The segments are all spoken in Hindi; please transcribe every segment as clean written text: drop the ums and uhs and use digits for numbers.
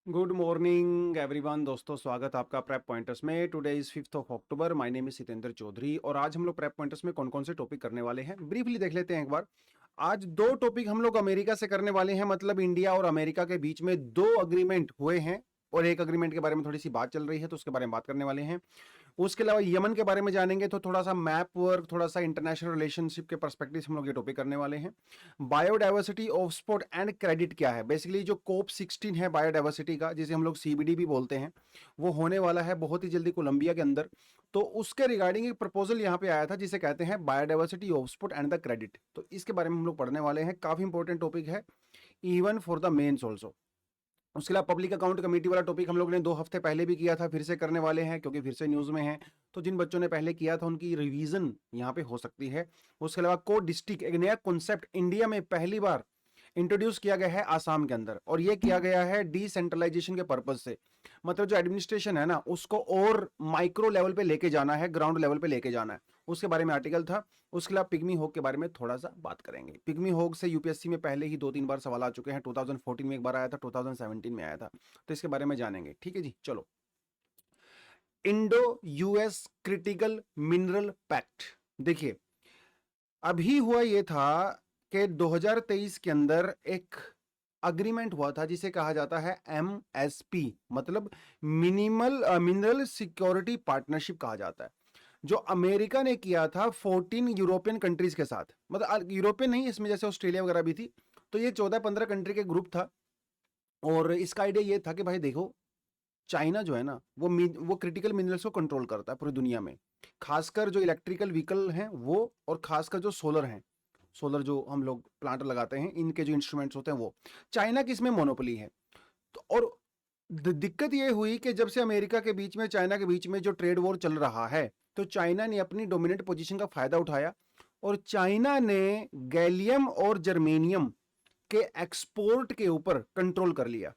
गुड मॉर्निंग एवरीवन दोस्तों, स्वागत आपका प्रेप पॉइंटर्स में। Today is 5th of October. My name is Sitendra Chaudhary और आज हम लोग प्रेप पॉइंटर्स में कौन कौन से टॉपिक करने वाले हैं ब्रीफली देख लेते हैं एक बार। आज दो टॉपिक हम लोग अमेरिका से करने वाले हैं, मतलब इंडिया और अमेरिका के बीच में दो अग्रीमेंट हुए हैं और एक अग्रीमेंट के बारे में थोड़ी सी बात चल रही है, तो उसके बारे में बात करने वाले हैं। उसके अलावा यमन के बारे में जानेंगे, तो थोड़ा सा मैप वर्क, थोड़ा सा इंटरनेशनल रिलेशनशिप के पर्सपेक्टिव हम लोग ये टॉपिक करने वाले हैं। Biodiversity of sport and credit क्या है, बेसिकली जो कोप 16 है बायोडाइवर्सिटी का, जिसे हम लोग सीबीडी भी बोलते हैं, वो होने वाला है बहुत ही जल्दी कोलंबिया के अंदर। तो उसके रिगार्डिंग एक प्रपोजल यहाँ पे आया था जिसे कहते हैं biodiversity of sport and the credit. तो इसके बारे में हम लोग पढ़ने वाले हैं, काफी इंपॉर्टेंट टॉपिक है even for the mains also. उसके अलावा पब्लिक अकाउंट कमेटी वाला टॉपिक हम लोग ने 2 हफ्ते पहले भी किया था, फिर से करने वाले हैं क्योंकि फिर से न्यूज में है। तो जिन बच्चों ने पहले किया था उनकी रिवीजन यहाँ पे हो सकती है। उसके अलावा को डिस्ट्रिक्ट, एक नया कॉन्सेप्ट इंडिया में पहली बार इंट्रोड्यूस किया गया है आसाम के अंदर, और ये किया गया है डिसेंट्रलाइजेशन के पर्पज से। मतलब जो एडमिनिस्ट्रेशन है ना, उसको और माइक्रो लेवल पे लेके जाना है, ग्राउंड लेवल पे लेके जाना है, उसके बारे में आर्टिकल था। उसके अलावा पिग्मी होग के बारे में थोड़ा सा बात करेंगे। पिग्मी होग से यूपीएससी में पहले ही 2-3 बार सवाल आ चुके हैं। 2014 में एक बार आया था, 2017 में आया था, तो इसके बारे में जानेंगे। ठीक है जी, चलो। Indo US critical mineral pact, देखिए अभी हुआ ये था कि 2023 के अंदर एक अग्रीमेंट हुआ था जिसे कहा जाता है एमएसपी, मतलब मिनिमल मिनरल सिक्योरिटी पार्टनरशिप कहा जाता है, जो अमेरिका ने किया था 14 यूरोपियन कंट्रीज के साथ। मतलब यूरोपियन नहीं, इसमें जैसे ऑस्ट्रेलिया वगैरह भी थी, तो ये 14-15 कंट्री के ग्रुप था। और इसका आइडिया ये था कि भाई देखो, चाइना जो है ना, वो क्रिटिकल मिनरल्स को कंट्रोल करता है पूरी दुनिया में, खासकर जो इलेक्ट्रिकल व्हीकल हैं वो, और खासकर जो सोलर हैं, सोलर जो हम लोग प्लांट लगाते हैं, इनके जो इंस्ट्रूमेंट्स होते हैं वो, चाइना की इसमें मोनोपोली है। तो और दिक्कत ये हुई कि जब से अमेरिका के बीच में चाइना के बीच में जो ट्रेड वॉर चल रहा है, तो चाइना ने अपनी डोमिनेंट पोजीशन का फायदा उठाया और चाइना ने गैलियम और जर्मेनियम के एक्सपोर्ट के ऊपर कंट्रोल कर लिया,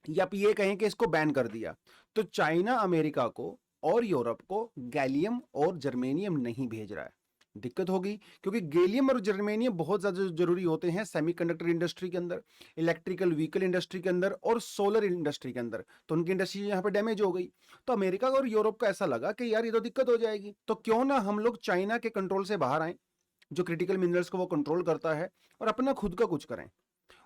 या आप ये कहें कि इसको बैन कर दिया। तो चाइना अमेरिका को और यूरोप को गैलियम और जर्मेनियम नहीं भेज रहा है। दिक्कत होगी क्योंकि गैलियम और जर्मेनियम बहुत ज्यादा जरूरी होते हैं सेमीकंडक्टर इंडस्ट्री के अंदर, इलेक्ट्रिकल व्हीकल इंडस्ट्री के अंदर और सोलर इंडस्ट्री के अंदर। तो उनकी इंडस्ट्री यहाँ पे डैमेज हो गई। तो अमेरिका और यूरोप को ऐसा लगा कि यार ये तो दिक्कत हो जाएगी, तो क्यों ना हम लोग चाइना के कंट्रोल से बाहर आए, जो क्रिटिकल मिनरल्स को वो कंट्रोल करता है, और अपना खुद का कुछ करें।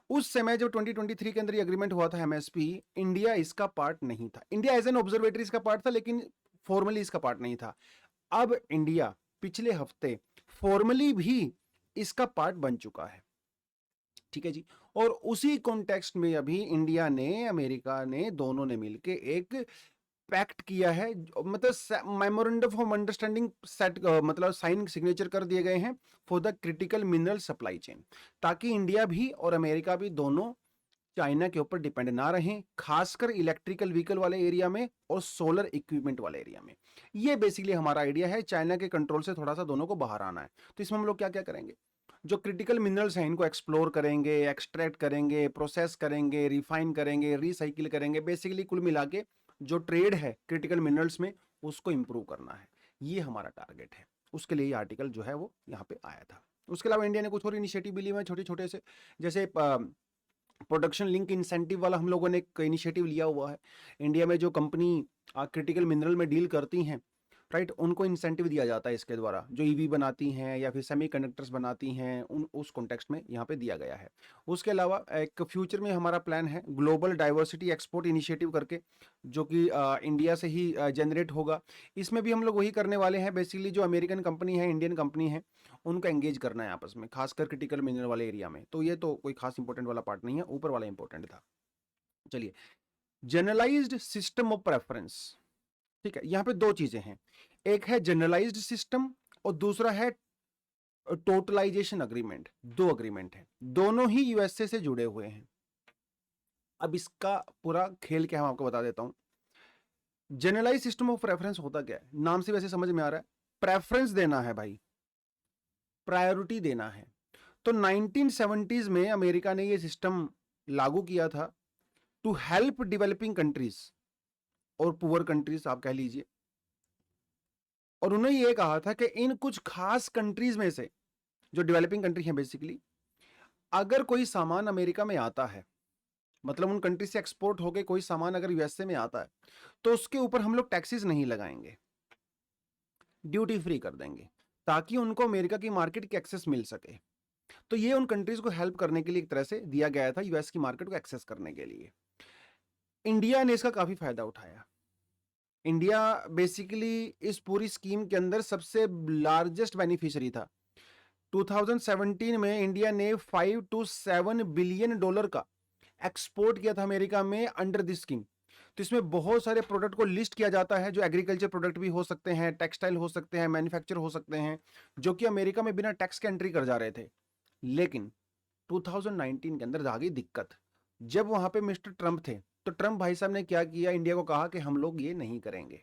उस समय जो 2023 के अंदर ये एग्रीमेंट हुआ था एमएसपी, इंडिया इसका पार्ट नहीं था। इंडिया एज एन ऑब्जर्वेटरी इसका पार्ट था, लेकिन फॉर्मली इसका पार्ट नहीं था। अब इंडिया पिछले हफ्ते फॉर्मली भी इसका पार्ट बन चुका है। ठीक है जी। और उसी कॉन्टेक्स्ट में अभी इंडिया ने, अमेरिका ने, दोनों ने मिलकर एक पैक्ट किया है, मतलब मेमोरेंडम ऑफ अंडरस्टैंडिंग सेट, मतलब साइन सिग्नेचर कर दिए गए हैं for the critical mineral supply chain, ताकि इंडिया भी और अमेरिका भी दोनों चाइना के ऊपर डिपेंड ना रहें, खासकर इलेक्ट्रिकल व्हीकल वाले एरिया में और सोलर इक्विपमेंट वाले एरिया में। ये बेसिकली हमारा आइडिया है, चाइना के कंट्रोल से थोड़ा सा दोनों को बाहर आना है। तो इसमें हम लोग क्या क्या करेंगे, जो क्रिटिकल मिनरल्स हैं इनको एक्सप्लोर करेंगे, एक्सट्रैक्ट करेंगे, प्रोसेस करेंगे, रिफाइन करेंगे, रिसाइकिल करेंगे। बेसिकली कुल मिला के जो ट्रेड है क्रिटिकल मिनरल्स में, उसको इंप्रूव करना है, ये हमारा टारगेट है। उसके लिए ये आर्टिकल जो है वो यहाँ पे आया था। उसके अलावा इंडिया ने कुछ और इनिशिएटिव भी लिए हैं छोटे छोटे से, जैसे प्रोडक्शन लिंक इंसेंटिव वाला हम लोगों ने एक इनिशिएटिव लिया हुआ है। इंडिया में जो कंपनी क्रिटिकल मिनरल में डील करती हैं, राइट, उनको इंसेंटिव दिया जाता है इसके द्वारा, जो ईवी बनाती हैं या फिर सेमीकंडक्टर्स बनाती हैं, उस कॉन्टेक्स्ट में यहाँ पे दिया गया है। उसके अलावा एक फ्यूचर में हमारा प्लान है ग्लोबल डाइवर्सिटी एक्सपोर्ट इनिशिएटिव करके, जो कि इंडिया से ही जनरेट होगा। इसमें भी हम लोग वही करने वाले हैं, बेसिकली जो अमेरिकन कंपनी है, इंडियन कंपनी है, उनको एंगेज करना है आपस में, खासकर क्रिटिकल मिनरल वाले एरिया में। तो ये तो कोई खास इंपॉर्टेंट वाला पार्ट नहीं है, ऊपर वाला इंपॉर्टेंट था। चलिए, जनरलाइज्ड सिस्टम ऑफ प्रेफरेंस। ठीक है, यहां पे दो चीजें हैं, एक है जनरलाइज्ड सिस्टम और दूसरा है टोटलाइजेशन अग्रीमेंट। दो अग्रीमेंट है, दोनों ही यूएसए से जुड़े हुए हैं। अब इसका पूरा खेल क्या है मैं आपको बता देता हूं। जनरलाइज सिस्टम ऑफ प्रेफरेंस होता क्या है, नाम से वैसे समझ में आ रहा है, प्रेफरेंस देना है भाई, प्रायोरिटी देना है। तो 1970s में अमेरिका ने यह सिस्टम लागू किया था टू हेल्प डेवलपिंग कंट्रीज और पुअर कंट्रीज आप कह लीजिए। और उन्होंने ये कहा था कि इन कुछ खास कंट्रीज में से, जो डेवलपिंग कंट्री हैं बेसिकली, अगर कोई सामान अमेरिका में आता है मतलब उन कंट्री से एक्सपोर्ट होके कोई सामान अगर यूएसए में आता है तो उसके ऊपर हम लोग टैक्सेस नहीं लगाएंगे, ड्यूटी फ्री कर देंगे, ताकि उनको अमेरिका की मार्केट की एक्सेस मिल सके। तो ये उन कंट्रीज को हेल्प करने के लिए एक तरह से दिया गया था, यूएस की मार्केट को एक्सेस करने के लिए। इंडिया ने इसका काफी फायदा उठाया। इंडिया बेसिकली इस पूरी स्कीम के अंदर सबसे लार्जेस्ट बेनिफिशियरी था। 2017 में इंडिया ने 5 to 7 बिलियन डॉलर का एक्सपोर्ट किया था अमेरिका में अंडर दिस स्कीम। तो इसमें बहुत सारे प्रोडक्ट को लिस्ट किया जाता है, जो एग्रीकल्चर प्रोडक्ट भी हो सकते हैं, टेक्सटाइल हो सकते हैं, मैन्युफैक्चर हो सकते हैं, जो कि अमेरिका में बिना टैक्स के एंट्री कर जा रहे थे। लेकिन 2019 के अंदर आ गई दिक्कत। जब वहां पे मिस्टर ट्रंप थे, तो ट्रंप भाई साहब ने क्या किया, इंडिया को कहा कि हम लोग ये नहीं करेंगे,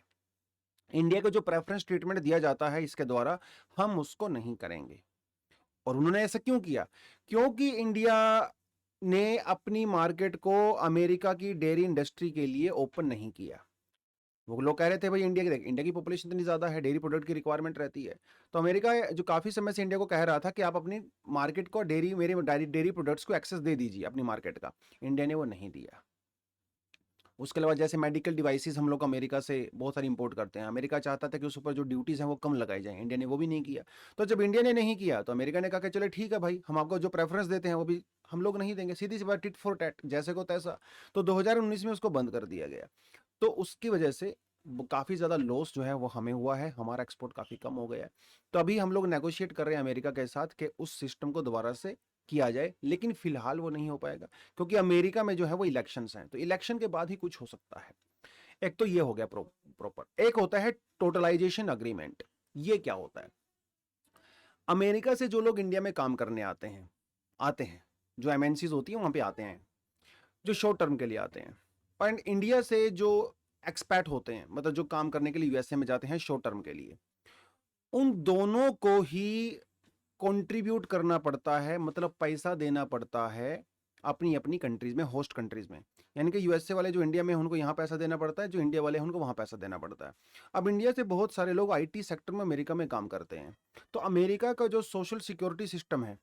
इंडिया को जो प्रेफरेंस ट्रीटमेंट दिया जाता है इसके द्वारा हम उसको नहीं करेंगे। और उन्होंने ऐसा क्यों किया? क्योंकि इंडिया ने अपनी मार्केट को अमेरिका की डेयरी इंडस्ट्री के लिए ओपन नहीं किया। वो लोग कह रहे थे भाई इंडिया की पॉपुलेशन इतनी ज्यादा है, डेयरी प्रोडक्ट की रिक्वायरमेंट रहती है। तो अमेरिका जो काफी समय से इंडिया को कह रहा था कि आप अपनी मार्केट को डेयरी प्रोडक्ट्स को एक्सेस दे दीजिए अपनी मार्केट का, इंडिया ने वो नहीं दिया। उसके अलावा जैसे मेडिकल डिवाइसेस हम लोग अमेरिका से बहुत सारी इंपोर्ट करते हैं, अमेरिका चाहता था कि उस ऊपर जो ड्यूटीज हैं वो कम लगाई जाए, इंडिया ने वो भी नहीं किया। तो जब इंडिया ने नहीं किया तो अमेरिका ने कहा कि चलो ठीक है भाई, हम आपको जो प्रेफरेंस देते हैं वो भी हम लोग नहीं देंगे, सीधी सी बात, टिट फॉर टैट, जैसे को तैसा। तो 2019 में उसको बंद कर दिया गया। तो उसकी वजह से काफी ज्यादा लॉस जो है वो हमें हुआ है, हमारा एक्सपोर्ट काफी कम हो गया है। तो अभी हम लोग नेगोशिएट कर रहे हैं अमेरिका के साथ कि उस सिस्टम को दोबारा से किया जाए, लेकिन फिलहाल वो नहीं हो पाएगा, क्योंकि अमेरिका में जो है वो इलेक्शंस हैं, तो इलेक्शन के बाद ही कुछ हो सकता है। एक तो ये हो गया प्रॉपर। एक होता है टोटलाइजेशन अग्रीमेंट। ये क्या होता है? अमेरिका से जो लोग इंडिया में काम करने आते हैं, जो एमएनसीज होती है वहां पे आते हैं, जो शॉर्ट टर्म के लिए आते हैं, और इंडिया से जो एक्सपैट होते हैं, मतलब जो काम करने के लिए यूएसए में जाते हैं शॉर्ट टर्म के लिए, उन दोनों को ही कंट्रीब्यूट करना पड़ता है, मतलब पैसा देना पड़ता है अपनी अपनी कंट्रीज में, होस्ट कंट्रीज में। यानी कि यूएसए वाले जो इंडिया में हैं उनको यहाँ पैसा देना पड़ता है, जो इंडिया वाले हैं उनको वहाँ पैसा देना पड़ता है। अब इंडिया से बहुत सारे लोग आईटी सेक्टर में अमेरिका में काम करते हैं, तो अमेरिका का जो सोशल सिक्योरिटी सिस्टम है,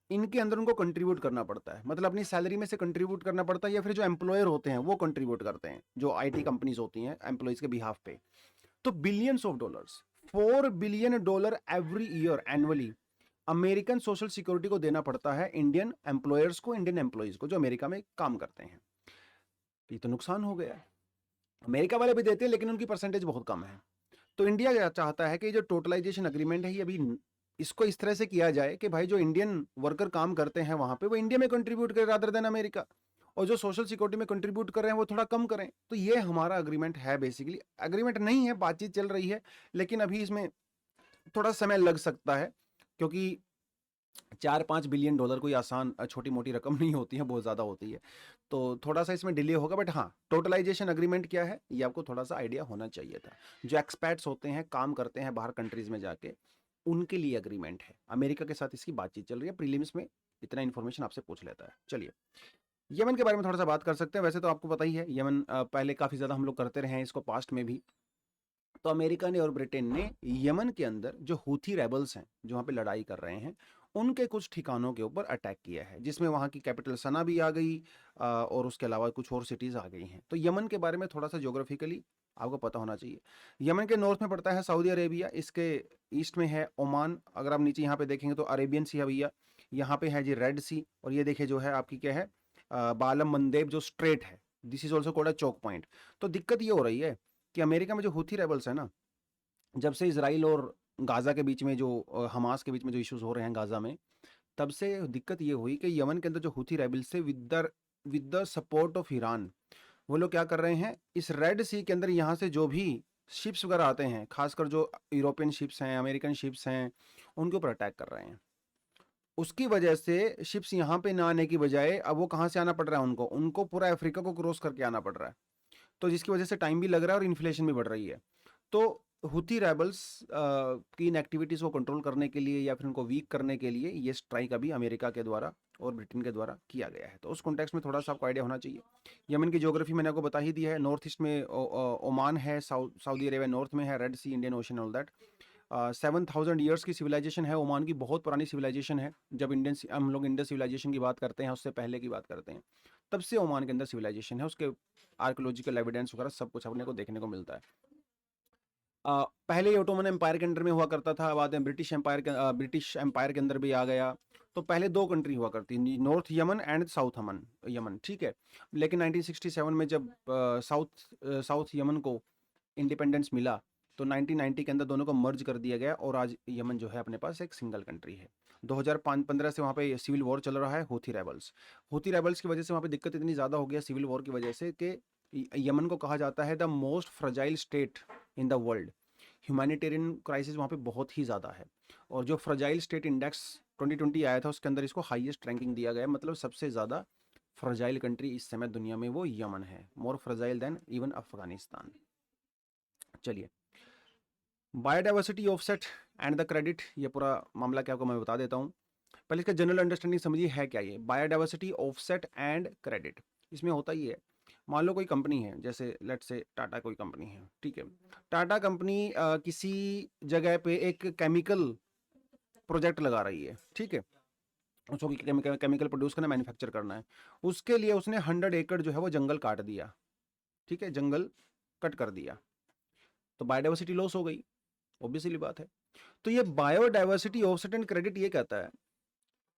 इनके अंदर उनको कंट्रीब्यूट करना पड़ता है, मतलब अपनी सैलरी में से कंट्रीब्यूट करना पड़ता है, या फिर जो एम्प्लॉयर होते हैं वो कंट्रीब्यूट करते हैं, जो आईटी कंपनीज होती हैं एम्प्लॉयज के बिहाफ पे। तो billions of dollars, $4 billion every year annually American social security को देना पड़ता है इंडियन एम्प्लॉयर्स को, इंडियन एम्प्लॉयज को जो अमेरिका में काम करते हैं। ये तो नुकसान हो गया। अमेरिका वाले भी देते हैं लेकिन उनकी परसेंटेज बहुत कम है। तो इंडिया चाहता है कि जो टोटलाइजेशन अग्रीमेंट है ये अभी इसको इस तरह से किया जाए कि भाई जो इंडियन वर्कर काम करते हैं वहां पे वो इंडिया में कंट्रीब्यूट करें रादर देन अमेरिका, और जो सोशल सिक्योरिटी में कंट्रीब्यूट कर रहे हैं वो थोड़ा कम करें। तो ये हमारा अग्रीमेंट है, बेसिकली अग्रीमेंट नहीं है, बातचीत चल रही है, लेकिन अभी इसमें थोड़ा समय लग सकता है, क्योंकि $4-5 बिलियन कोई आसान छोटी मोटी रकम नहीं होती है, बहुत ज़्यादा होती है। तो थोड़ा सा इसमें डिले होगा, बट हाँ, टोटलाइजेशन अग्रीमेंट क्या है ये आपको थोड़ा सा आइडिया होना चाहिए था। जो एक्सपैट्स होते हैं, काम करते हैं बाहर कंट्रीज में जाके, उनके लिए अग्रीमेंट है। अमेरिका के साथ इसकी बातचीत चल रही है। प्रीलिम्स में इतना इन्फॉर्मेशन आपसे पूछ लेता है। चलिए, यमन के बारे में थोड़ा सा बात कर सकते हैं। वैसे तो आपको पता ही है, यमन पहले काफ़ी ज़्यादा हम लोग करते रहे हैं इसको, पास्ट में भी। तो अमेरिका ने और ब्रिटेन ने यमन के अंदर जो हूथी रेबल्स हैं, जो वहाँ पे लड़ाई कर रहे हैं, उनके कुछ ठिकानों के ऊपर अटैक किया है, जिसमें वहाँ की कैपिटल सना भी आ गई, और उसके अलावा कुछ और सिटीज़ आ गई हैं। तो यमन के बारे में थोड़ा सा ज्योग्राफिकली आपको पता होना चाहिए। यमन के नॉर्थ में पड़ता है सऊदी अरेबिया, इसके ईस्ट में है ओमान, अगर आप नीचे यहाँ पे देखेंगे तो अरेबियन सी है भैया, यहाँ पे है जी रेड सी, और ये देखिए जो है आपकी क्या है, बालम मंदेब जो स्ट्रेट है, this is also called a choke point. तो दिक्कत ये हो रही है कि अमेरिका में जो हूथी रेबल्स है ना, जब से इसराइल और गाजा के बीच में जो हमास के बीच में जो इश्यूज हो रहे हैं गाजा में, तब से दिक्कत ये हुई कि यमन के अंदर जो हूथी रेबल्स से with the support of Iran, वो लोग क्या कर रहे हैं, इस रेड सी के अंदर यहाँ से जो भी शिप्स वगैरह आते हैं, खासकर जो यूरोपियन शिप्स हैं, अमेरिकन शिप्स हैं, उनके ऊपर अटैक कर रहे हैं। उसकी वजह से शिप्स यहाँ पे ना आने की बजाय अब वो कहाँ से आना पड़ रहा है, उनको उनको पूरा अफ्रीका को क्रॉस करके आना पड़ रहा है। तो जिसकी वजह से टाइम भी लग रहा है और इन्फ्लेशन भी बढ़ रही है। तो हुती रेबल्स की इन एक्टिविटीज़ को कंट्रोल करने के लिए या फिर उनको वीक करने के लिए ये स्ट्राइक अभी अमेरिका के द्वारा और ब्रिटेन के द्वारा किया गया है। तो उस कॉन्टेक्स्ट में थोड़ा सा आपको आइडिया होना चाहिए। यमन की ज्योग्राफी मैंने आपको बता ही दिया है। नॉर्थ ईस्ट में ओमान है, सऊदी अरेबिया नॉर्थ में है, red sea, Indian ocean, all that. 7,000 years की सिविलाइजेशन है ओमान की, बहुत पुरानी सिविलाइजेशन है। जब हम लोग इंडस सिविलाइजेशन की बात करते हैं उससे पहले की बात करते हैं। तब से ओमान के अंदर सिविलाइजेशन है, उसके आर्कियोलॉजिकल एविडेंस वगैरह सब कुछ अपने को देखने को मिलता है। पहले ओटोमन एम्पायर के अंडर में हुआ करता था, बाद में ब्रिटिश एम्पायर के अंदर भी आ गया। तो पहले दो कंट्री हुआ करती, north Yemen and south Yemen, ठीक है। लेकिन 1967 में जब साउथ यमन को इंडिपेंडेंस मिला तो 1990 के अंदर दोनों को मर्ज कर दिया गया और आज यमन जो है अपने पास एक सिंगल कंट्री है। 2015 से वहाँ पे सिविल वॉर चल रहा है, हूथी रेबल्स की वजह से वहाँ पे दिक्कत इतनी ज़्यादा हो गया सिविल वॉर की वजह से कि यमन को कहा जाता है the most fragile state in the world. Humanitarian crisis वहाँ पे बहुत ही ज़्यादा है, और जो फ्रजाइल स्टेट इंडेक्स 2020 आया था उसके अंदर इसको हाईएस्ट रैंकिंग दिया गया, मतलब सबसे ज़्यादा फ्रजाइल कंट्री इस समय दुनिया में वो यमन है, मोर फ्रजाइल देन इवन अफगानिस्तान। चलिए, biodiversity offset and the credit, ये पूरा मामला क्या आपको मैं बता देता हूँ। पहले इसका जनरल अंडरस्टैंडिंग समझिए है क्या ये बायोडाइवर्सिटी ऑफसेट एंड क्रेडिट। इसमें होता ही है, मान लो कोई कंपनी है, जैसे लेट से टाटा कोई कंपनी है, ठीक है। टाटा कंपनी किसी जगह पे एक केमिकल प्रोजेक्ट लगा रही है, ठीक है। उसको केमिकल प्रोड्यूस करना, मैन्युफैक्चर करना है, उसके लिए उसने 100 एकड़ जो है वो जंगल काट दिया, ठीक है, जंगल कट कर दिया, तो बायोडाइवर्सिटी लॉस हो गई, ऑब्वियसली बात है। तो ये बायोडाइवर्सिटी ऑफसेट एंड क्रेडिट ये कहता है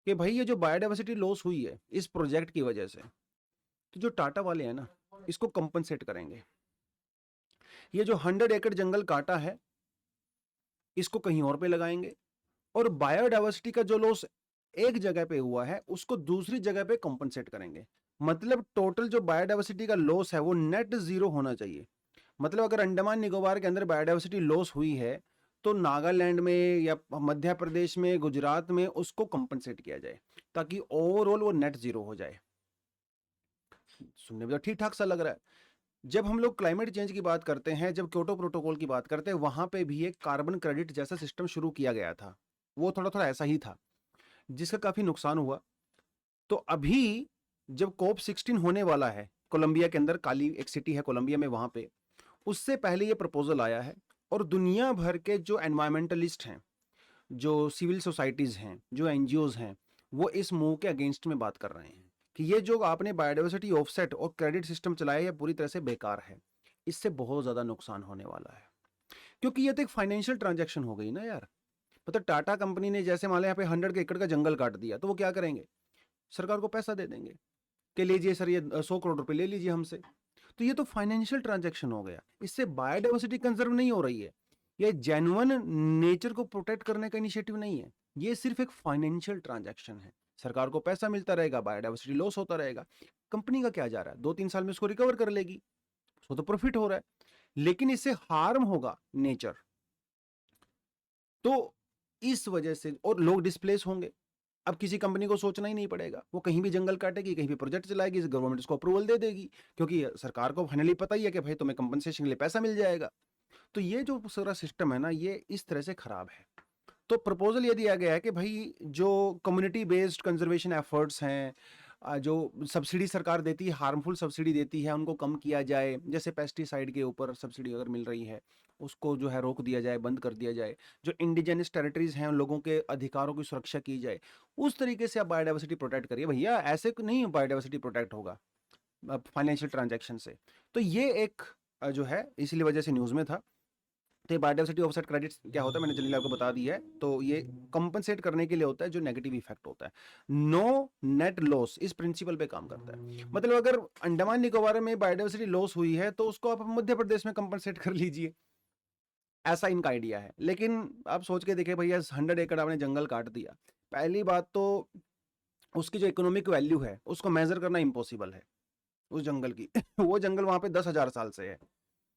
कि भाई ये जो बायोडाइवर्सिटी लॉस हुई है इस प्रोजेक्ट की वजह से, तो जो टाटा वाले हैं ना इसको कंपनसेट करेंगे। ये जो 100 एकड़ जंगल काटा है इसको कहीं और पे लगाएंगे, और बायोडाइवर्सिटी का जो लॉस एक जगह पे हुआ है उसको दूसरी जगह पे कंपनसेट करेंगे। मतलब टोटल जो बायोडाइवर्सिटी का लॉस है वो नेट जीरो होना चाहिए। मतलब अगर अंडमान निकोबार के अंदर बायोडाइवर्सिटी लॉस हुई है तो नागालैंड में या मध्य प्रदेश में, गुजरात में उसको कंपनसेट किया जाए ताकि ओवरऑल वो नेट जीरो हो जाए। सुनने में तो ठीक ठाक सा लग रहा है। जब हम लोग क्लाइमेट चेंज की बात करते हैं, जब क्योटो प्रोटोकॉल की बात करते हैं, वहां पे भी एक कार्बन क्रेडिट जैसा सिस्टम शुरू किया गया था, वो थोड़ा थोड़ा ऐसा ही था जिसका काफी नुकसान हुआ। तो अभी जब COP16 होने वाला है कोलंबिया के अंदर, काली एक सिटी है कोलंबिया में, वहां पे उससे पहले ये प्रपोजल आया है, और दुनिया भर के जो एनवायरमेंटलिस्ट हैं, जो सिविल सोसाइटीज हैं, जो एनजीओज हैं, वो इस मूव के अगेंस्ट में बात कर रहे हैं कि ये जो आपने बायोडाइवर्सिटी ऑफसेट और क्रेडिट सिस्टम चलाया है पूरी तरह से बेकार है, इससे बहुत ज्यादा नुकसान होने वाला है। क्योंकि ये तो एक फाइनेंशियल ट्रांजैक्शन हो गई ना यार। मतलब टाटा कंपनी ने जैसे मान लो यहाँ पे 100 एकड़ का जंगल काट दिया, तो वो क्या करेंगे, सरकार को पैसा दे देंगे कि लीजिए सर ये 100 करोड़ रुपए ले लीजिए हमसे। तो ये तो फाइनेंशियल ट्रांजैक्शन हो गया, इससे बायोडाइवर्सिटी कंजर्व नहीं हो रही है। ये जेन्युइन नेचर को प्रोटेक्ट करने का इनिशिएटिव नहीं है, ये सिर्फ एक फाइनेंशियल ट्रांजैक्शन है। सरकार को पैसा मिलता रहेगा, बायोडाइवर्सिटी लॉस होता रहेगा, कंपनी का क्या जा रहा है, 2-3 साल में उसको रिकवर कर लेगी, उसको तो प्रॉफिट हो रहा है, लेकिन इससे हार्म होगा नेचर। तो इस वजह से और लोग डिस्प्लेस होंगे। अब किसी कंपनी को सोचना ही नहीं पड़ेगा, वो कहीं भी जंगल काटेगी, कहीं भी प्रोजेक्ट चलाएगी, गवर्नमेंट उसको अप्रूवल दे देगी, क्योंकि सरकार को फाइनली पता ही है कि भाई तुम्हें कंपनसेशन के लिए पैसा मिल जाएगा। तो ये जो सारा सिस्टम है ना, ये इस तरह से खराब है। तो प्रपोजल ये दिया गया है कि भाई जो कम्युनिटी बेस्ड कंजर्वेशन एफर्ट्स हैं, जो सब्सिडी सरकार देती है, हार्मफुल सब्सिडी देती है, उनको कम किया जाए। जैसे पेस्टिसाइड के ऊपर सब्सिडी अगर मिल रही है उसको जो है रोक दिया जाए, बंद कर दिया जाए। जो इंडिजिनस टेरिटरीज हैं उन लोगों के अधिकारों की सुरक्षा की जाए। उस तरीके से आप बायोडाइवर्सिटी प्रोटेक्ट करिए भैया, ऐसे नहीं बायोडाइवर्सिटी प्रोटेक्ट होगा फाइनेंशियल ट्रांजैक्शन से। तो ये एक जो है इसीलिए वजह से न्यूज़ में था। तो बायोडाइवर्सिटी ऑफसेट क्रेडिट क्या होता है मैंने जल्दी आपको बता दिया है। तो ये कंपनसेट करने के लिए होता है जो नेगेटिव इफेक्ट होता है, नो नेट लॉस, इस प्रिंसिपल पे काम करता है। मतलब अगर अंडमान निकोबार में बायोडाइवर्सिटी लॉस हुई है तो उसको आप मध्य प्रदेश में कंपनसेट कर लीजिए, ऐसा इनका आइडिया है। लेकिन आप सोच के देखिए भैया 100 एकड़ आपने जंगल काट दिया, पहली बात तो उसकी जो इकोनॉमिक वैल्यू है उसको मेजर करना इम्पॉसिबल है उस जंगल की वो जंगल वहां पे 10,000 साल से है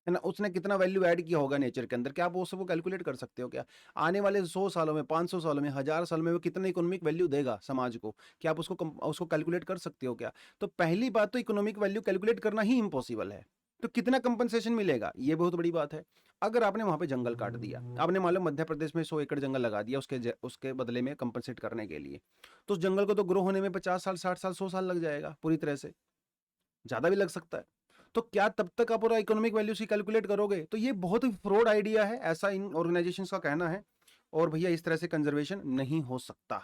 ना, उसने कितना वैल्यू ऐड किया होगा नेचर के अंदर, क्या आप वो सब कैलकुलेट कर सकते हो क्या? आने वाले 100 सालों में, 500 सालों में, 1000 साल में वो कितना इकोनॉमिक वैल्यू देगा समाज को, क्या आप उसको कैलकुलेट कर सकते हो क्या? तो पहली बात तो इकोनॉमिक वैल्यू कैलकुलेट करना ही इम्पॉसिबल है। तो कितना कंपनसेशन मिलेगा, ये बहुत बड़ी बात है। अगर आपने वहां पे जंगल काट दिया, आपने मान लो मध्य प्रदेश में 100 एकड़ जंगल लगा दिया उसके बदले में कंपनसेट करने के लिए, तो उस जंगल को तो ग्रो होने में 50 साल, 60 साल, 100 साल लग जाएगा, पूरी तरह से ज्यादा भी लग सकता है। तो क्या तब तक आप पूरा इकोनॉमिक वैल्यू से कैलकुलेट करोगे? तो ये बहुत ही फ्रॉड आइडिया है, ऐसा इन ऑर्गेनाइजेशंस का कहना है। और भैया इस तरह से कंजर्वेशन नहीं हो सकता,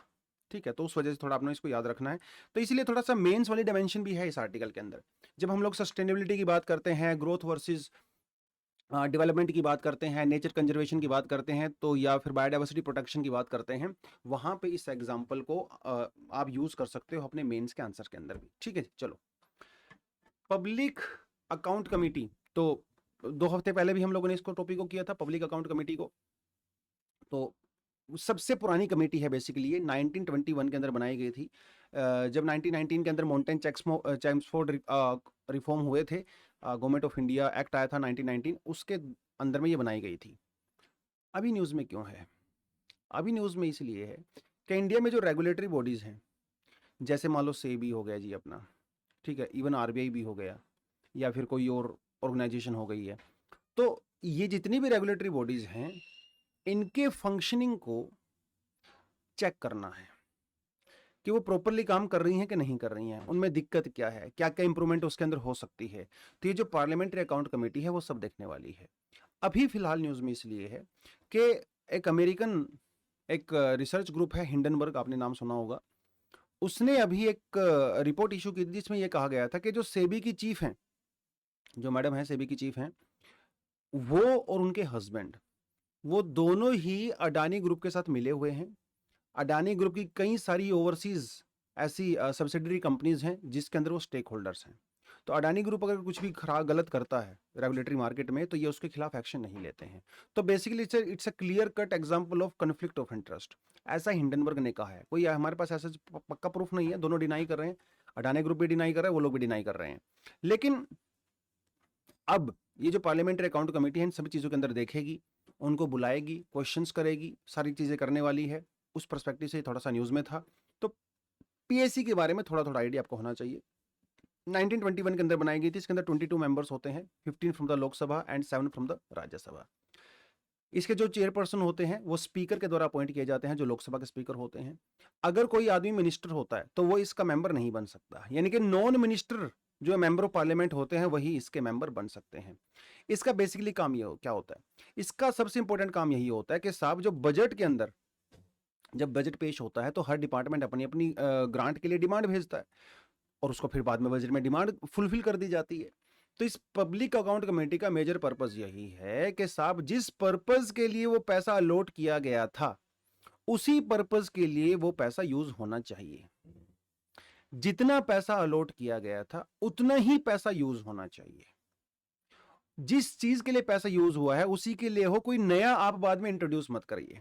ठीक है, तो उस वजह से थोड़ा आपने इसको याद रखना है। तो इसीलिए थोड़ा सा मेंस वाली डायमेंशन भी है इस आर्टिकल के अंदर। जब हम लोग सस्टेनेबिलिटी की बात करते हैं, ग्रोथ वर्सेस डेवलपमेंट की बात करते हैं, नेचर कंजर्वेशन की बात करते हैं, तो या फिर बायोडाइवर्सिटी प्रोटेक्शन की बात करते हैं, वहां पे इस एग्जांपल को आप यूज कर सकते हो अपने मेंस के आंसर के अंदर भी। ठीक है, चलो पब्लिक अकाउंट कमेटी, तो 2 हफ्ते पहले भी हम लोगों ने इसको टॉपिक को किया था, पब्लिक अकाउंट कमेटी को। तो सबसे पुरानी कमेटी है बेसिकली, ये 1921 के अंदर बनाई गई थी। जब 1919 के अंदर माउंटेन चैम्सफोर्ड रिफॉर्म हुए थे, गवर्नमेंट ऑफ इंडिया एक्ट आया था 1919, उसके अंदर में ये बनाई गई थी। अभी न्यूज़ में क्यों है? अभी न्यूज़ में इसलिए है कि इंडिया में जो रेगुलेटरी बॉडीज़ हैं, जैसे मान लो सेबी हो गया जी अपना, ठीक है, इवन आरबीआई भी हो गया, या फिर कोई और ऑर्गेनाइजेशन हो गई है, तो ये जितनी भी रेगुलेटरी बॉडीज़ हैं, इनके फंक्शनिंग को चेक करना है कि वो प्रॉपरली काम कर रही हैं कि नहीं कर रही हैं, उनमें दिक्कत क्या है, क्या क्या इंप्रूवमेंट उसके अंदर हो सकती है। तो ये जो पार्लियामेंट्री अकाउंट कमेटी है वो सब देखने वाली है। अभी फिलहाल न्यूज़ में इसलिए है कि एक अमेरिकन एक रिसर्च ग्रुप है हिंडनबर्ग, आपने नाम सुना होगा, उसने अभी एक रिपोर्ट इशू की थी जिसमें यह कहा गया था कि जो सेबी की चीफ हैं, जो मैडम है सेबी की चीफ हैं, वो और उनके हस्बैंड, वो दोनों ही अडानी ग्रुप के साथ मिले हुए हैं। अडानी ग्रुप की कई सारी ओवरसीज ऐसी सब्सिडरी कंपनीज हैं जिसके अंदर वो स्टेक होल्डर्स हैं। तो अडानी ग्रुप अगर कुछ भी खराब गलत करता है रेगुलेटरी मार्केट में, तो ये उसके खिलाफ एक्शन नहीं लेते हैं। तो basically it's a clear cut example of conflict of interest, ऐसा हिंडनबर्ग ने कहा है। कोई हमारे पास ऐसा पक्का प्रूफ नहीं है, दोनों डिनाई कर रहे हैं, अडानी ग्रुप भी डिनाई कर रहा है, वो लोग भी डिनाई कर रहे हैं। लेकिन अब ये जो पार्लियामेंट्री अकाउंट कमेटी है इन सभी चीज़ों के अंदर देखेगी, उनको बुलाएगी, क्वेश्चंस करेगी, सारी चीज़ें करने वाली है। उस पर्सपेक्टिव से थोड़ा सा न्यूज़ में था। तो पीएससी के बारे में थोड़ा थोड़ा आइडिया आपको होना चाहिए। 1921 के अंदर बनाई गई थी। इसके अंदर 22 मेंबर्स होते हैं, 15 from the Lok Sabha and 7 from the Rajya Sabha. इसके जो चेयरपर्सन होते हैं वो स्पीकर के द्वारा अपॉइंट किए जाते हैं, जो लोकसभा के स्पीकर होते हैं। अगर कोई आदमी मिनिस्टर होता है तो वो इसका मेंबर नहीं बन सकता, यानी कि नॉन मिनिस्टर जो मेंबर ऑफ पार्लियामेंट होते हैं वही इसके मेंबर बन सकते हैं। इसका बेसिकली काम ये क्या होता है? इसका सबसे इंपॉर्टेंट काम यही होता है कि साहब जो बजट के अंदर जब बजट पेश होता है तो हर डिपार्टमेंट अपनी अपनी ग्रांट के लिए डिमांड भेजता है और उसको फिर बाद में बजट में डिमांड फुलफिल कर दी जाती है। तो इस पब्लिक अकाउंट कमेटी का मेजर पर्पस यही है कि साहब जिस पर्पस के लिए वो पैसा अलॉट किया गया था उसी पर्पस के लिए वो पैसा यूज होना चाहिए। जितना पैसा अलॉट किया गया था उतना ही पैसा यूज होना चाहिए। जिस चीज के लिए पैसा यूज हुआ है उसी के लिए हो, कोई नया आप बाद में इंट्रोड्यूस मत करिए।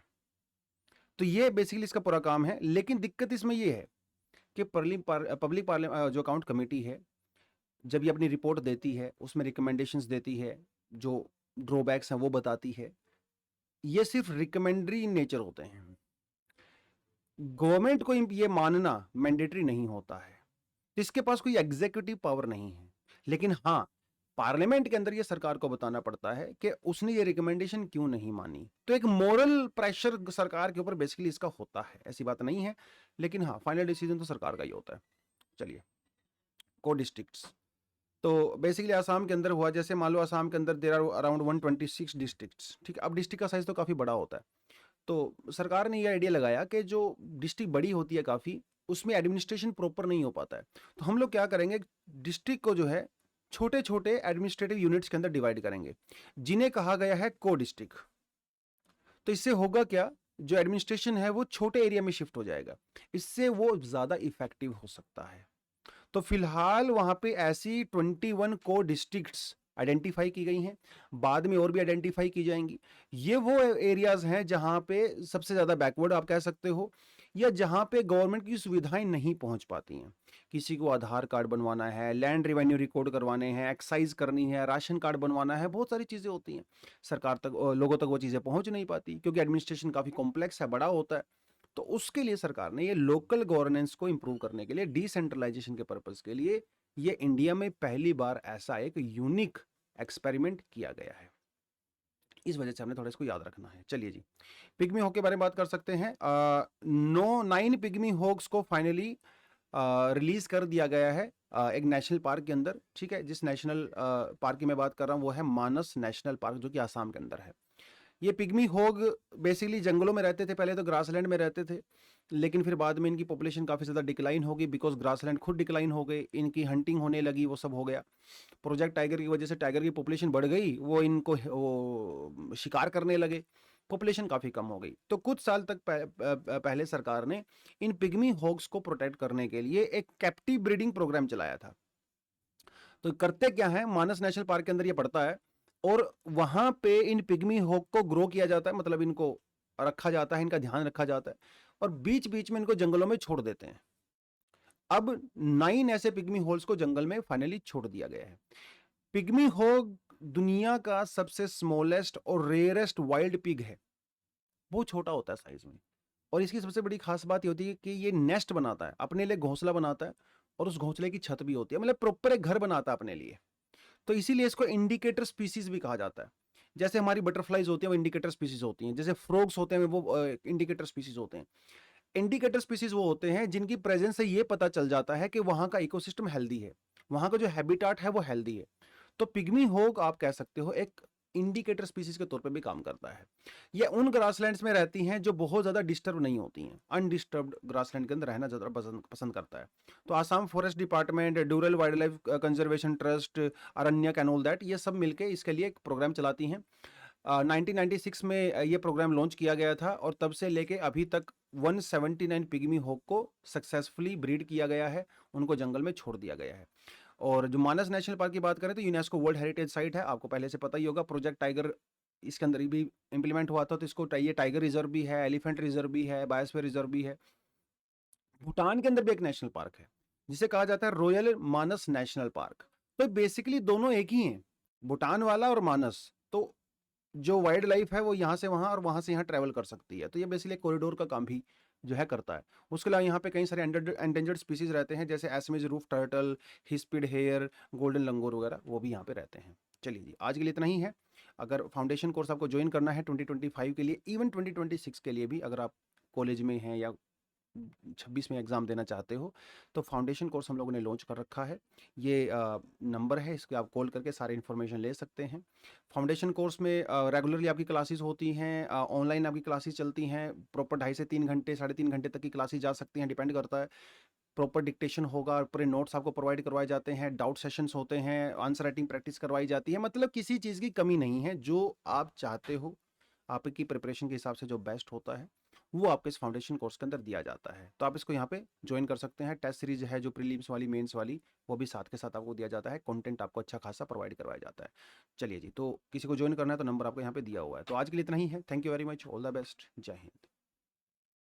तो ये बेसिकली इसका पूरा काम है। लेकिन दिक्कत इसमें ये है कि पब्लिक जो अकाउंट कमेटी है, जब ये अपनी रिपोर्ट देती है उसमें रिकमेंडेशंस देती है, जो ड्रॉबैक्स हैं वो बताती है। ये सिर्फ रिकमेंडरी नेचर होते हैं, गवर्नमेंट को ये मानना मैंडेटरी नहीं होता है, इसके पास कोई एग्जीक्यूटिव पावर नहीं है। लेकिन हाँ, पार्लियामेंट के अंदर ये सरकार को बताना पड़ता है कि उसने ये रिकमेंडेशन क्यों नहीं मानी। तो एक मोरल प्रेशर सरकार के ऊपर बेसिकली इसका होता है, ऐसी बात नहीं है। लेकिन हाँ, फाइनल डिसीजन तो सरकार का ही होता है। चलिए, को डिस्ट्रिक्ट्स, तो बेसिकली आसाम के अंदर हुआ, जैसे मान लो आसाम के अंदर देर आर अराउंड 126 डिस्ट्रिक्ट्स। ठीक है, अब डिस्ट्रिक्ट का साइज तो काफ़ी बड़ा होता है, तो सरकार ने ये आइडिया लगाया कि जो डिस्ट्रिक्ट बड़ी होती है काफ़ी, उसमें एडमिनिस्ट्रेशन प्रॉपर नहीं हो पाता है। तो हम लोग क्या करेंगे, डिस्ट्रिक्ट को जो है छोटे छोटे एडमिनिस्ट्रेटिव यूनिट्स के अंदर डिवाइड करेंगे, जिन्हें कहा गया है को डिस्ट्रिक्ट। तो इससे होगा क्या, जो एडमिनिस्ट्रेशन है वो छोटे एरिया में शिफ्ट हो जाएगा, इससे वो ज़्यादा इफेक्टिव हो सकता है। तो फिलहाल वहां पे ऐसी 21 को डिस्ट्रिक्ट्स आइडेंटिफाई की गई हैं, बाद में और भी आइडेंटिफाई की जाएंगी। ये वो एरियाज हैं जहां पे सबसे ज़्यादा बैकवर्ड आप कह सकते हो, या जहां पे गवर्नमेंट की सुविधाएं नहीं पहुंच पाती हैं। किसी को आधार कार्ड बनवाना है, लैंड रेवेन्यू रिकॉर्ड करवाने हैं, एक्साइज करनी है, राशन कार्ड बनवाना है, बहुत सारी चीज़ें होती हैं। सरकार तक, लोगों तक वो चीज़ें पहुंच नहीं पाती क्योंकि एडमिनिस्ट्रेशन काफ़ी कॉम्प्लेक्स है, बड़ा होता है। तो उसके लिए सरकार ने ये लोकल गवर्नेंस को इंप्रूव करने के लिए, डिसेंट्रलाइजेशन के पर्पस के लिए, ये इंडिया में पहली बार ऐसा एक यूनिक एक्सपेरिमेंट किया गया है। इस वजह से हमने थोड़ा इसको याद रखना है। चलिए जी, पिग्मी हॉक के बारे में बात कर सकते हैं। 9 पिग्मी हॉक्स को फाइनली रिलीज कर दिया गया है एक नेशनल पार्क के अंदर। ठीक है, जिस नेशनल पार्क की मैं बात कर रहा हूँ वो है मानस नेशनल पार्क, जो कि आसाम के अंदर है। ये पिग्मी होग बेसिकली जंगलों में रहते थे, पहले तो ग्रासलैंड में रहते थे, लेकिन फिर बाद में इनकी पॉपुलेशन काफ़ी ज़्यादा डिक्लाइन हो गई, बिकॉज ग्रासलैंड खुद डिक्लाइन हो गए, इनकी हंटिंग होने लगी, वो सब हो गया। प्रोजेक्ट टाइगर की वजह से टाइगर की पॉपुलेशन बढ़ गई, वो इनको वो शिकार करने लगे, पॉपुलेशन काफ़ी कम हो गई। तो कुछ साल तक पहले सरकार ने इन पिग्मी हॉग्स को प्रोटेक्ट करने के लिए एक कैप्टिव ब्रीडिंग प्रोग्राम चलाया था। तो करते क्या है, मानस नेशनल पार्क के अंदर ये पड़ता है, और वहां पे इन पिग्मी हॉग को ग्रो किया जाता है, मतलब इनको रखा जाता है, इनका ध्यान रखा जाता है, और बीच बीच में इनको जंगलों में छोड़ देते हैं। अब 9 ऐसे पिग्मी होल्स को जंगल में फाइनली छोड़ दिया गया है। पिग्मी हॉग दुनिया का सबसे स्मॉलेस्ट और रेयरेस्ट वाइल्ड पिग है, बहुत छोटा होता है साइज में, और इसकी सबसे बड़ी खास बात ये होती है कि ये नेस्ट बनाता है, अपने लिए घोंसला बनाता है, और उस घोंसले की छत भी होती है, मतलब प्रॉपर एक घर बनाता है अपने लिए। तो इसीलिए इसको इंडिकेटर स्पीसीज भी कहा जाता है। जैसे हमारी बटरफ्लाइज होती हैं वो इंडिकेटर स्पीसीज होती हैं, जैसे फ्रॉग्स होते हैं वो इंडिकेटर स्पीसीज होते हैं। इंडिकेटर स्पीसीज वो होते हैं जिनकी प्रेजेंस से ये पता चल जाता है कि वहां का इकोसिस्टम हेल्दी है, वहां का जो हैबिटाट है वो हेल्दी है। तो पिग्मी होग आप कह सकते हो एक इंडिकेटर स्पीसीज के तौर पे भी काम करता है। ये उन ग्रासलैंड्स में रहती हैं जो बहुत ज़्यादा डिस्टर्ब नहीं होती हैं, अनडिस्टर्ब्ड ग्रासलैंड के अंदर रहना ज़्यादा पसंद करता है। तो Assam forest department, ड्यूरल wild life conservation trust, Aranyak and all that, ये सब मिलके इसके लिए एक प्रोग्राम चलाती हैं। 1996 में ये प्रोग्राम लॉन्च किया गया था, और तब से लेके अभी तक 179 पिग्मी हॉग को सक्सेसफुली ब्रीड किया गया है, उनको जंगल में छोड़ दिया गया है। और जो मानस नेशनल पार्क की बात करें तो यूनेस्को वर्ल्ड हेरिटेज साइट है, आपको पहले से पता ही होगा। प्रोजेक्ट टाइगर इसके अंदर भी इंप्लीमेंट हुआ था, तो इसको ये टाइगर रिजर्व भी है, एलिफेंट रिजर्व भी है, बायोस्फीयर रिजर्व भी है। भूटान के अंदर भी एक नेशनल पार्क है जिसे कहा जाता है रॉयल मानस नेशनल पार्क। तो बेसिकली दोनों एक ही हैं, भूटान वाला और मानस। तो जो वाइल्ड लाइफ है वो यहाँ से वहाँ और वहाँ से यहाँ ट्रैवल कर सकती है, तो ये बेसिकली कॉरिडोर का काम भी जो है करता है। उसके अलावा यहाँ पे कई सारे एंडेंजर्ड स्पीसीज रहते हैं, जैसे एसमेज रूफ टर्टल, हिस्पिड हेयर, गोल्डन लंगूर वगैरह, वो भी यहाँ पे रहते हैं। चलिए जी, आज के लिए इतना ही है। अगर फाउंडेशन कोर्स आपको ज्वाइन करना है 2025 के लिए, इवन 2026 के लिए भी, अगर आप कॉलेज में हैं या 26 में एग्ज़ाम देना चाहते हो, तो फाउंडेशन कोर्स हम लोगों ने लॉन्च कर रखा है। ये नंबर है, इसके आप कॉल करके सारी इन्फॉर्मेशन ले सकते हैं। फाउंडेशन कोर्स में रेगुलरली आपकी क्लासेस होती हैं, ऑनलाइन आपकी क्लासेस चलती हैं, प्रॉपर 2.5 से 3 घंटे, 3.5 घंटे तक की क्लासेस जा सकती हैं, डिपेंड करता है। प्रॉपर डिक्टेशन होगा, पूरे नोट्स आपको प्रोवाइड करवाए जाते हैं, डाउट सेशंस होते हैं, आंसर राइटिंग प्रैक्टिस करवाई जाती है, मतलब किसी चीज़ की कमी नहीं है। जो आप चाहते हो, आपकी प्रिपरेशन के हिसाब से जो बेस्ट होता है, वो आपके इस फाउंडेशन कोर्स के अंदर दिया जाता है। तो आप इसको यहाँ पे ज्वाइन कर सकते हैं। टेस्ट सीरीज है जो प्रीलिम्स वाली, मेंस वाली, वो भी साथ के साथ आपको दिया जाता है, कंटेंट आपको अच्छा खासा प्रोवाइड करवाया जाता है। चलिए जी, तो किसी को ज्वाइन करना है तो नंबर आपको यहाँ पे दिया हुआ है। तो आज के लिए इतना ही है। Thank you very much, all the best, जय हिंद।